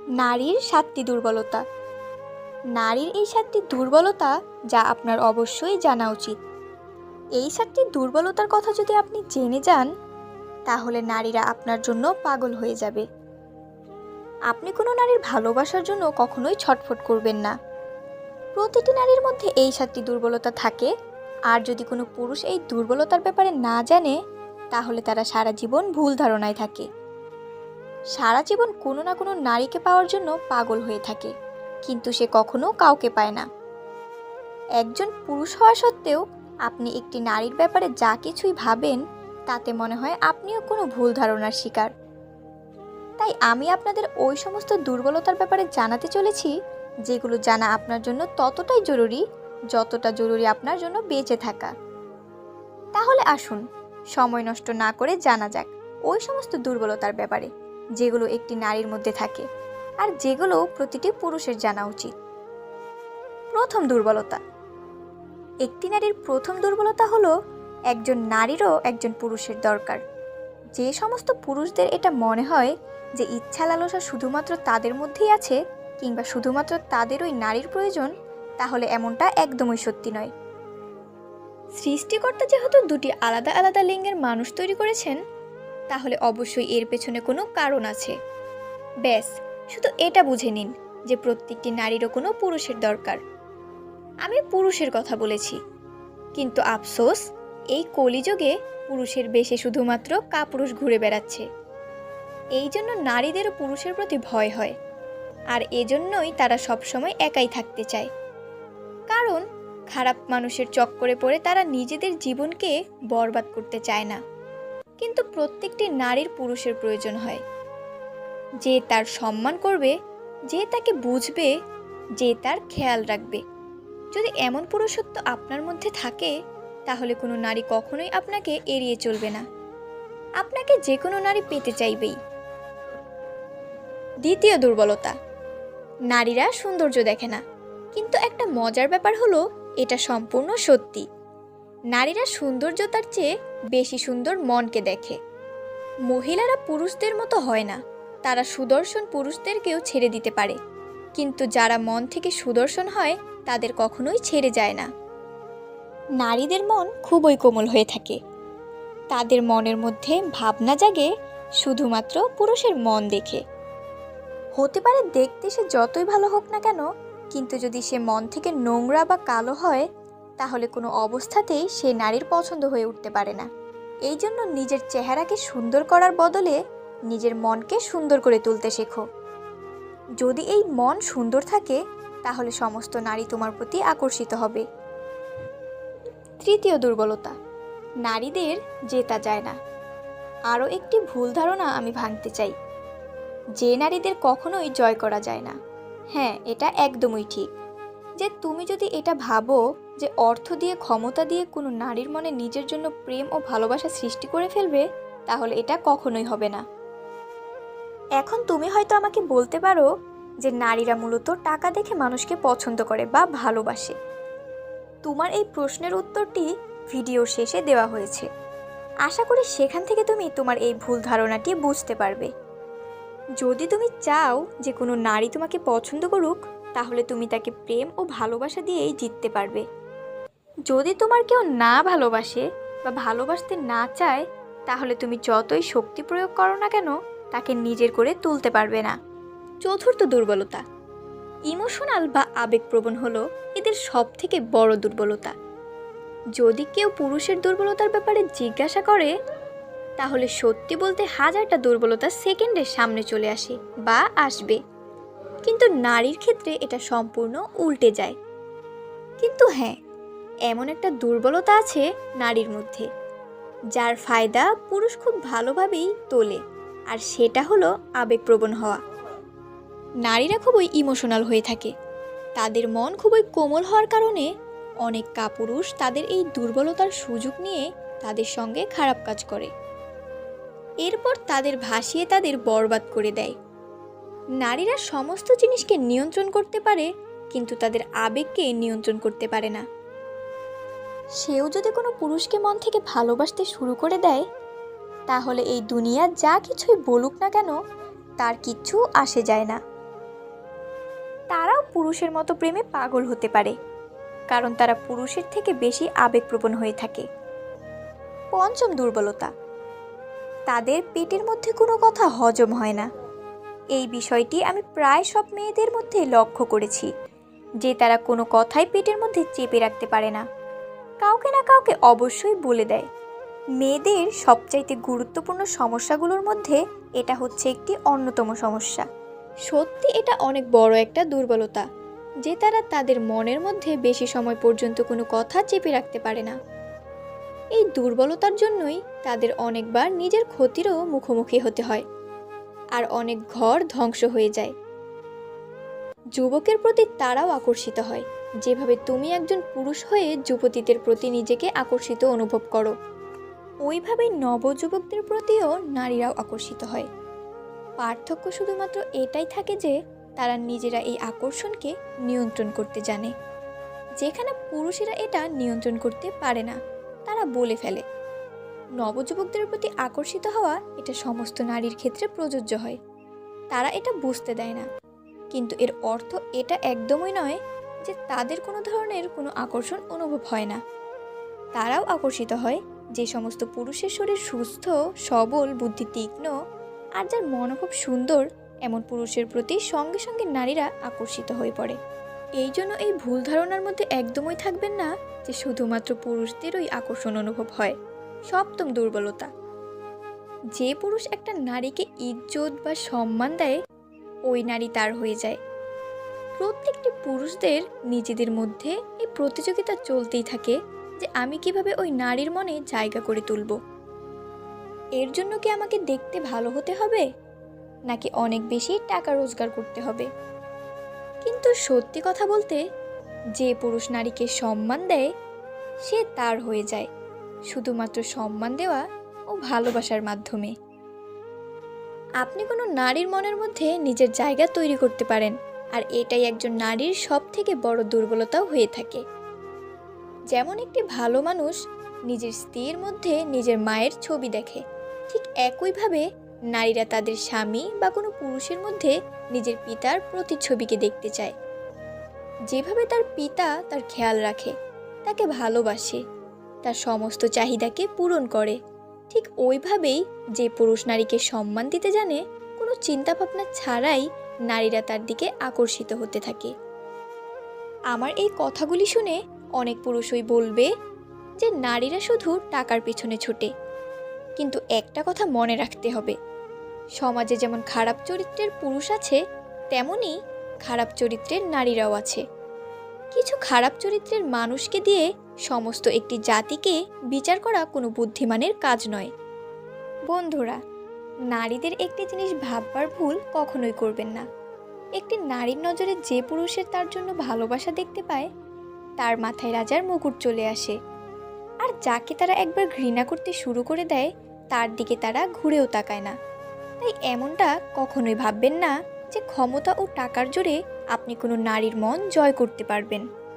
নারীর ৭টি দুর্বলতা। নারীর এই ৭টি দুর্বলতা যা আপনার অবশ্যই জানা উচিত। এই ৭টি দুর্বলতার কথা যদি আপনি জেনে যান, তাহলে নারীরা আপনার জন্য পাগল হয়ে যাবে। আপনি কোনো নারীর ভালোবাসার জন্য কখনোই ছটফট করবেন না। প্রতিটি নারীর মধ্যে এই ৭টি দুর্বলতা থাকে, আর যদি কোনো পুরুষ এই দুর্বলতার ব্যাপারে না জানে, তাহলে তারা সারা জীবন ভুল ধারণায় থাকে। সারা জীবন কোনো না কোনো নারীকে পাওয়ার জন্য পাগল হয়ে থাকে, কিন্তু সে কখনো কাউকে পায় না। একজন পুরুষ হওয়া সত্ত্বেও আপনি একটি নারীর ব্যাপারে যা কিছুই ভাবেন, তাতে মনে হয় আপনিও কোনো ভুল ধারণার শিকার। তাই আমি আপনাদের ওই সমস্ত দুর্বলতার ব্যাপারে জানাতে চলেছি, যেগুলো জানা আপনার জন্য ততটাই জরুরি যতটা জরুরি আপনার জন্য বেঁচে থাকা। তাহলে আসুন সময় নষ্ট না করে জানা যাক ওই সমস্ত দুর্বলতার ব্যাপারে, যেগুলো একটি নারীর মধ্যে থাকে আর যেগুলো প্রতিটি পুরুষের জানা উচিত। প্রথম দুর্বলতা। একটি নারীর প্রথম দুর্বলতা হলো একজন নারীরও একজন পুরুষের দরকার। যে সমস্ত পুরুষদের এটা মনে হয় যে ইচ্ছা লালসা শুধুমাত্র তাদের মধ্যেই আছে, কিংবা শুধুমাত্র তাদের ওই নারীর প্রয়োজন, তাহলে এমনটা একদমই সত্যি নয়। সৃষ্টিকর্তা যেহেতু দুটি আলাদা আলাদা লিঙ্গের মানুষ তৈরি করেছেন, তাহলে অবশ্যই এর পেছনে কোনো কারণ আছে। ব্যাস, শুধু এটা বুঝে নিন যে প্রত্যেকটি নারীরও কোনো পুরুষের দরকার। আমি পুরুষের কথা বলেছি, কিন্তু আফসোস, এই কলিযুগে পুরুষের বেশে শুধুমাত্র কাপুরুষ ঘুরে বেড়াচ্ছে। এই জন্য নারীদেরও পুরুষের প্রতি ভয় হয়, আর এজন্যই তারা সবসময় একাই থাকতে চায়। কারণ খারাপ মানুষের চক্করে পড়ে তারা নিজেদের জীবনকে বরবাদ করতে চায় না। কিন্তু প্রত্যেকটি নারীর পুরুষের প্রয়োজন হয়, যে তার সম্মান করবে, যে তাকে বুঝবে, যে তার খেয়াল রাখবে। যদি এমন পুরুষত্ব আপনার মধ্যে থাকে, তাহলে কোনো নারী কখনোই আপনাকে এড়িয়ে চলবে না। আপনাকে যে কোনো নারী পেতে চাইবেই। দ্বিতীয় দুর্বলতা। নারীরা সৌন্দর্য দেখে না, কিন্তু একটা মজার ব্যাপার হলো এটা সম্পূর্ণ সত্যি। নারীরা সৌন্দর্যতার চেয়ে বেশি সুন্দর মনকে দেখে। মহিলারা পুরুষদের মতো হয় না, তারা সুদর্শন পুরুষদেরকেও ছেড়ে দিতে পারে, কিন্তু যারা মন থেকে সুদর্শন হয় তাদের কখনোই ছেড়ে যায় না। নারীদের মন খুবই কোমল হয়ে থাকে। তাদের মনের মধ্যে ভাবনা জাগে শুধুমাত্র পুরুষের মন দেখে। হতে পারে দেখতে সে যতই ভালো হোক না কেন, কিন্তু যদি সে মন থেকে নোংরা বা কালো হয়, তাহলে কোনো অবস্থাতেই সে নারীর পছন্দ হয়ে উঠতে পারে না। এই জন্য নিজের চেহারাকে সুন্দর করার বদলে নিজের মনকে সুন্দর করে তুলতে শেখো। যদি এই মন সুন্দর থাকে, তাহলে সমস্ত নারী তোমার প্রতি আকর্ষিত হবে। তৃতীয় দুর্বলতা। নারীদের জেতা যায় না। আরও একটি ভুল ধারণা আমি ভাঙতে চাই, যে নারীদের কখনোই জয় করা যায় না। হ্যাঁ, এটা একদমই ঠিক। যে তুমি যদি এটা ভাবো যে অর্থ দিয়ে, ক্ষমতা দিয়ে কোনো নারীর মনে নিজের জন্য প্রেম ও ভালোবাসা সৃষ্টি করে ফেলবে, তাহলে এটা কখনোই হবে না। এখন তুমি হয়তো আমাকে বলতে পারো যে নারীরা মূলত টাকা দেখে মানুষকে পছন্দ করে বা ভালোবাসে। তোমার এই প্রশ্নের উত্তরটি ভিডিওর শেষে দেওয়া হয়েছে। আশা করি সেখান থেকে তুমি তোমার এই ভুল ধারণাটি বুঝতে পারবে। যদি তুমি চাও যে কোনো নারী তোমাকে পছন্দ করুক, তাহলে তুমি তাকে প্রেম ও ভালোবাসা দিয়েই জিততে পারবে। যদি তোমার কেউ না ভালোবাসে বা ভালোবাসতে না চায়, তাহলে তুমি যতই শক্তি প্রয়োগ করো না কেন, তাকে নিজের করে তুলতে পারবে না। চতুর্থ দুর্বলতা। ইমোশনাল বা আবেগপ্রবণ হলো এদের সবথেকে বড় দুর্বলতা। যদি কেউ পুরুষের দুর্বলতার ব্যাপারে জিজ্ঞাসা করে, তাহলে সত্যি বলতে হাজারটা দুর্বলতা সেকেন্ডের সামনে চলে আসে বা আসবে, কিন্তু নারীর ক্ষেত্রে এটা সম্পূর্ণ উল্টে যায়। কিন্তু হ্যাঁ, এমন একটা দুর্বলতা আছে নারীর মধ্যে, যার ফায়দা পুরুষ খুব ভালোভাবেই তোলে, আর সেটা হলো আবেগপ্রবণ হওয়া। নারীরা খুবই ইমোশনাল হয়ে থাকে। তাদের মন খুবই কোমল হওয়ার কারণে অনেক কাপুরুষ তাদের এই দুর্বলতার সুযোগ নিয়ে তাদের সঙ্গে খারাপ কাজ করে, এরপর তাদের ভাসিয়ে তাদের বরবাদ করে দেয়। নারীরা সমস্ত জিনিসকে নিয়ন্ত্রণ করতে পারে, কিন্তু তাদের আবেগকে নিয়ন্ত্রণ করতে পারে না। সেও যদি কোনো পুরুষকে মন থেকে ভালোবাসতে শুরু করে দেয়, তাহলে এই দুনিয়া যা কিছুই বলুক না কেন, তার কিচ্ছু আসে যায় না। পুরুষের মতো প্রেমে পাগল হতে পারে, কারণ তারা পুরুষের থেকে বেশি আবেগপ্রবণ হয়ে থাকে। পঞ্চম দুর্বলতা, তাদের পেটের মধ্যে কোনো কথা হজম হয় না। এই বিষয়টি আমি প্রায় সব মেয়েদের মধ্যে লক্ষ্য করেছি, যে তারা কোনো কথাই পেটের মধ্যে চেপে রাখতে পারে না, কাউকে না কাউকে অবশ্যই বলে দেয়। মেয়েদের সবচাইতে গুরুত্বপূর্ণ সমস্যাগুলোর মধ্যে এটা হচ্ছে একটি অন্যতম সমস্যা। সত্যি এটা অনেক বড় একটা দুর্বলতা, যে তারা তাদের মনের মধ্যে বেশি সময় পর্যন্ত কোনো কথা চেপে রাখতে পারে না। এই দুর্বলতার জন্যই তাদের অনেকবার নিজের ক্ষতিরও মুখোমুখি হতে হয়, আর অনেক ঘর ধ্বংস হয়ে যায়। যুবকের প্রতি তারাও আকর্ষিত হয়, যেভাবে তুমি একজন পুরুষ হয়ে যুবতীদের প্রতি নিজেকে আকর্ষিত অনুভব করো, ওইভাবেই নবযুবকদের প্রতিও নারীরাও আকর্ষিত হয়। পার্থক্য শুধুমাত্র এটাই থাকে যে তারা নিজেরা এই আকর্ষণকে নিয়ন্ত্রণ করতে জানে, যেখানে পুরুষেরা এটা নিয়ন্ত্রণ করতে পারে না, তারা বলে ফেলে। নবযুবকদের প্রতি আকর্ষিত হওয়া এটা সমস্ত নারীর ক্ষেত্রে প্রযোজ্য হয়, তারা এটা বুঝতে দেয় না, কিন্তু এর অর্থ এটা একদমই নয় যে তাদের কোনো ধরনের কোনো আকর্ষণ অনুভব হয় না। তারাও আকর্ষিত হয় যে সমস্ত পুরুষের শরীর সুস্থ, সবল, বুদ্ধি তীক্ষ্ণ আর যার মন খুব সুন্দর, এমন পুরুষের প্রতি সঙ্গে সঙ্গে নারীরা আকর্ষিত হয়ে পড়ে। এই জন্য এই ভুল ধারণার মধ্যে একদমই থাকবেন না যে শুধুমাত্র পুরুষদেরই আকর্ষণ অনুভব হয়। সপ্তম দুর্বলতা, যে পুরুষ একটা নারীকে ইজ্জত বা সম্মান দেয়, ওই নারী তার হয়ে যায়। প্রত্যেকটি পুরুষদের নিজেদের মধ্যে এই প্রতিযোগিতা চলতেই থাকে যে আমি কিভাবে ওই নারীর মনে জায়গা করে তুলব। এর জন্য কি আমাকে দেখতে ভালো হতে হবে, নাকি অনেক বেশি টাকা রোজগার করতে হবে? কিন্তু সত্যি কথা বলতে, যে পুরুষ নারীকে সম্মান দেয়, সে তার হয়ে যায় শুধুমাত্র সম্মান দেওয়া ও ভালোবাসার মাধ্যমে। আপনি কোনো নারীর মনের মধ্যে নিজের জায়গা তৈরি করতে পারেন, আর এটাই একজন নারীর সবথেকে বড় দুর্বলতাও হয়ে থাকে। যেমন একটি ভালো মানুষ নিজের স্ত্রীর মধ্যে নিজের মায়ের ছবি দেখে, ঠিক একইভাবে নারীরা তাদের স্বামী বা কোনো পুরুষের মধ্যে নিজের পিতার প্রতিচ্ছবিকে দেখতে চায়। যেভাবে তার পিতা তার খেয়াল রাখে, তাকে ভালোবাসে, তার সমস্ত চাহিদাকে পূরণ করে, ঠিক ওইভাবেই যে পুরুষ নারীকে সম্মান দিতে জানে, কোনো চিন্তাভাবনা ছাড়াই নারীরা তার দিকে আকর্ষিত হতে থাকে। আমার এই কথাগুলি শুনে অনেক পুরুষই বলবে যে নারীরা শুধু টাকার পিছনে ছোটে, কিন্তু একটা কথা মনে রাখতে হবে, সমাজে যেমন খারাপ চরিত্রের পুরুষ আছে, তেমনি খারাপ চরিত্রের নারীরাও আছে। কিছু খারাপ চরিত্রের মানুষকে দিয়ে সমস্ত একটি জাতিকে বিচার করা কোনো বুদ্ধিমানের কাজ নয়। বন্ধুরা, নারীদের একটি জিনিস ভাববার ভুল কখনোই করবেন না। একটি নারীর নজরে যে পুরুষের তার জন্য ভালোবাসা দেখতে পায়, তার মাথায় রাজার মুকুট চলে আসে, আর যাকে তারা একবার ঘৃণা করতে শুরু করে দেয়, তার দিকে তারা ঘুরেও তাকায় না। তাই এমনটা কখনোই ভাববেন না যে ক্ষমতা ও টাকার জোরে আপনি কোনো নারীর মন জয় করতে পারবেন।